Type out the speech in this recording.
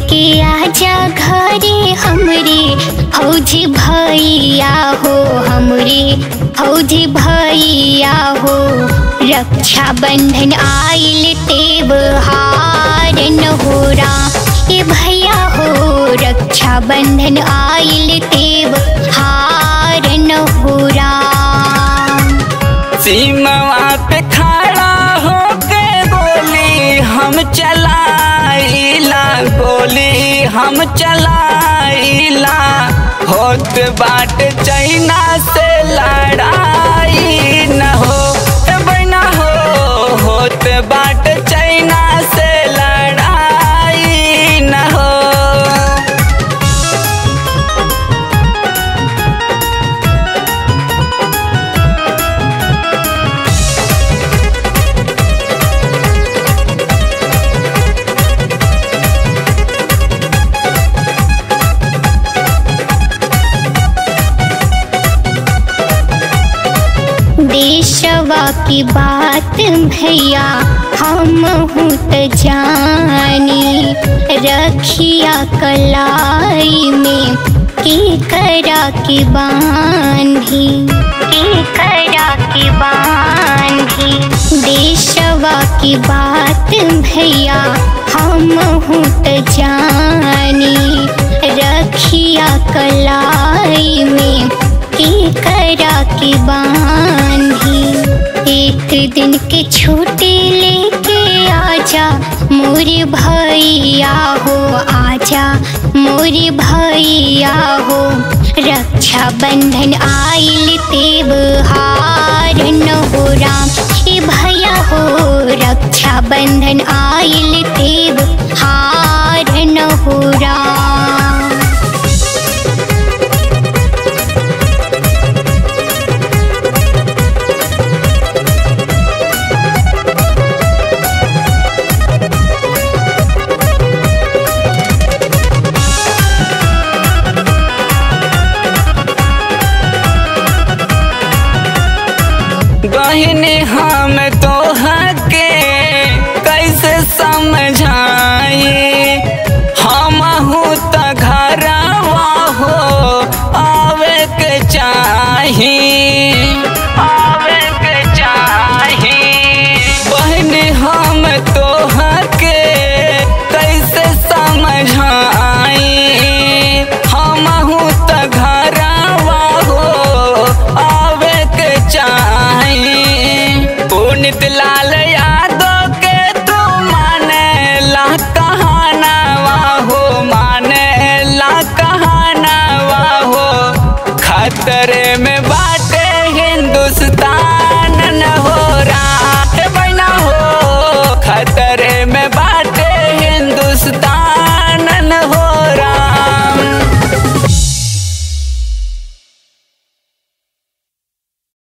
लेके आजा घरे हमरे फौजी भैया हो, हमरे फौजी भैया हो। रक्षा बंधन आइल त्योहार नहोरा ए भैया हो, रक्षा बंधन आइल त्योहार नहोरा। सीमावा पे खड़ा होके गोली हम चलाइला, गोली हम चलाइला। होत बाट चाइना से लड़ाई न हो बना हो, होत बाट चाइना से लड़ाई न हो। देशवा की बात भैया हम हूँ त जानी, रखिया कलाई में के करा के बांधी, के करा के बांधी। देशवा की बात भैया हम हूँ त जानी, रखिया कलाई में के करा के बांधी। एक दिन के छुट्टी लेके आजा मोरे भैया हो, आजा मोरे भैया हो। रक्षा बंधन आइल त्योहार नहोरा ए भैया हो, रक्षा बंधन आइल त्योहार नहोरा। बहने हम तो हके कैसे समझाई, हम हूँ त घरवा हो आवे के चाही, आवे के चाही। बहने हम तो हके कैसे समझाई, हम हूँ त घरवा हो आवे के चाही। पुनित लाल यादव के तू माने ला कहानावा हो, माने ला कहानावा हो। खतरे